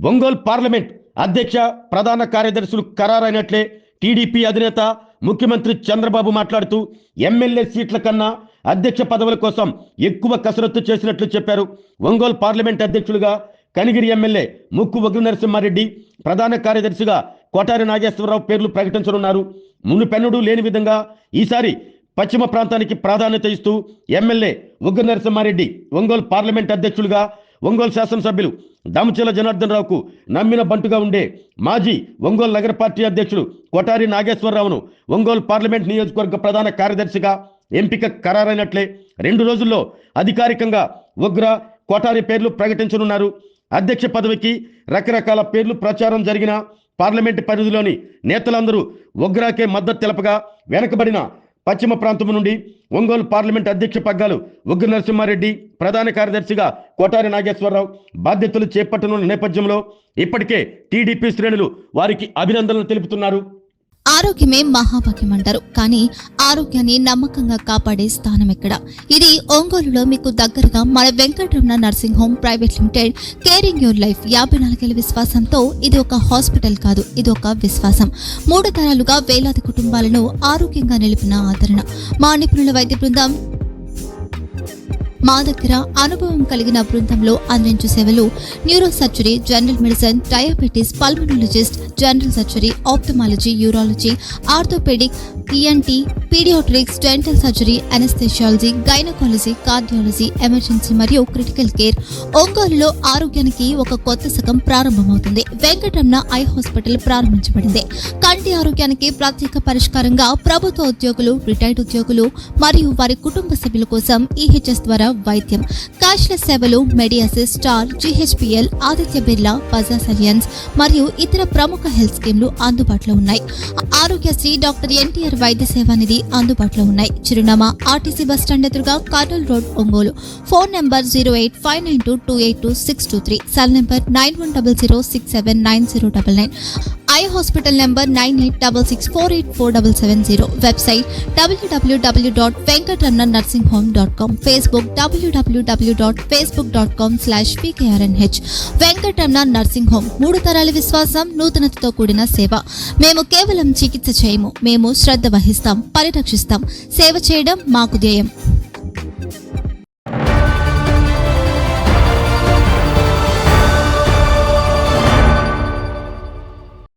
Ongole parliament అధ్యక్ష ప్రధాన కార్యదర్శులు ఖరారైనట్లే టీడీపీ అధినేత ముఖ్యమంత్రి చంద్రబాబు మాట్లాడుతూ ఎమ్మెల్యే సీట్ల కన్నా అధ్యక్ష పదవుల కోసం ఎక్కువ కసరత్తు చేసినట్లు చెప్పారు. ఒంగోలు పార్లమెంట్ అధ్యక్షులుగా కనిగిరి ఎమ్మెల్యే ముక్కు వగ్గు నరసింహారెడ్డి, ప్రధాన కార్యదర్శిగా కొటారి నాగేశ్వరరావు పేర్లు ప్రకటించనున్నారు. మునుపెన్నడూ లేని విధంగా ఈసారి పశ్చిమ ప్రాంతానికి ప్రాధాన్యత ఇస్తూ ఎమ్మెల్యే వగ్గు నరసింహారెడ్డి ఒంగోలు పార్లమెంట్ అధ్యక్షులుగా ఒంగోలు శాసనసభ్యులు దామచర్ల జనార్దన్ రావుకు నమ్మిన బంటుగా ఉండే మాజీ ఒంగోలు నగర పార్టీ అధ్యక్షుడు కొటారి నాగేశ్వరరావును ఒంగోలు పార్లమెంట్ నియోజకవర్గ ప్రధాన కార్యదర్శిగా ఎంపిక ఖరారైనట్లే 2 రోజుల్లో అధికారికంగా ఉగ్ర కొటారి పేర్లు ప్రకటించనున్నారు. అధ్యక్ష పదవికి రకరకాల పేర్లు ప్రచారం జరిగిన పార్లమెంటు పరిధిలోని నేతలందరూ ఉగ్రాకే మద్దతు తెలపగా వెనకబడిన పశ్చిమ ప్రాంతం నుండి ఒంగోలు పార్లమెంట్ అధ్యక్ష పగ్గాలు వగ్గు నరసింహారెడ్డి, ప్రధాన కార్యదర్శిగా కొటారి నాగేశ్వరరావు బాధ్యతలు చేపట్టనున్న నేపథ్యంలో ఇప్పటికే టీడీపీ శ్రేణులు వారికి అభినందనలు తెలుపుతున్నారు. ఆరోగ్యమే మహాభాగ్యం అంటారు, కానీ ఆరోగ్యాన్ని నమ్మకంగా కాపాడే స్థానం ఎక్కడ? ఇది ఒంగోలులో మీకు దగ్గరగా మన Venkataramana nursing home private limited. Caring your life 54 ఏళ్ల విశ్వాసంతో ఇది ఒక హాస్పిటల్ కాదు, ఇది ఒక విశ్వాసం. 3 తరాలుగా వేలాది కుటుంబాలను ఆరోగ్యంగా నిలిపిన ఆదరణ. మా నిపుణుల వైద్య బృందం మా దగ్గర అనుభవం కలిగిన బృందంలో అందించే సేవలు neuro surgery, general medicine, diabetes, pulmonologist, general surgery, ophthalmology, urology, orthopaedic, ENT, paediatrics, dental surgery, anaesthesiology, gynaecology, cardiology, emergency మరియు క్రిటికల్ కేర్. ఒంగోలులో ఆరోగ్యానికి ఒక కొత్త శకం ప్రారంభమవుతుంది. వెంకటరమణ ఐ హాస్పిటల్ ప్రారంభించబడింది. కంటి ఆరోగ్యానికి ప్రత్యేక పరిష్కారంగా ప్రభుత్వ ఉద్యోగులు, రిటైర్డ్ ఉద్యోగులు మరియు వారి కుటుంబ సభ్యుల కోసం ఈహెచ్ఎస్ ద్వారా వైద్యం, క్యాష్లెస్ సేవలు, మెడియాసిస్, స్టార్, జీహెచ్పీఎల్, ఆదిత్య బిర్లా, బజాజ్ అలియన్స్ మరియు ఇతర ప్రముఖ హెల్త్ స్కీమ్లు అందుబాటులో ఉన్నాయి. ఆరోగ్యశ్రీ, డాక్టర్ ఎన్టీఆర్ వైద్య సేవా నిధి అందుబాటులో ఉన్నాయి. చిరునామా ఆర్టీసీ బస్టాండ్ ఎదురుగా, Kurnool road, Ongole. Phone number 08592282623, cell number 9100679099, eye hospital number 9866484770, website www.venkatramanarsinghome.com, Facebook www.facebook.com/vkrnh. Venkataramana nursing home, 3 తరాల విశ్వాసం, నూతనతతో కూడిన సేవ. మేము కేవలం చికిత్స చేయము, మేము శ్రద్ధ వహిస్తాం, పరిరక్షిస్తాం. సేవ చేయడం మాకు ధ్యేయం.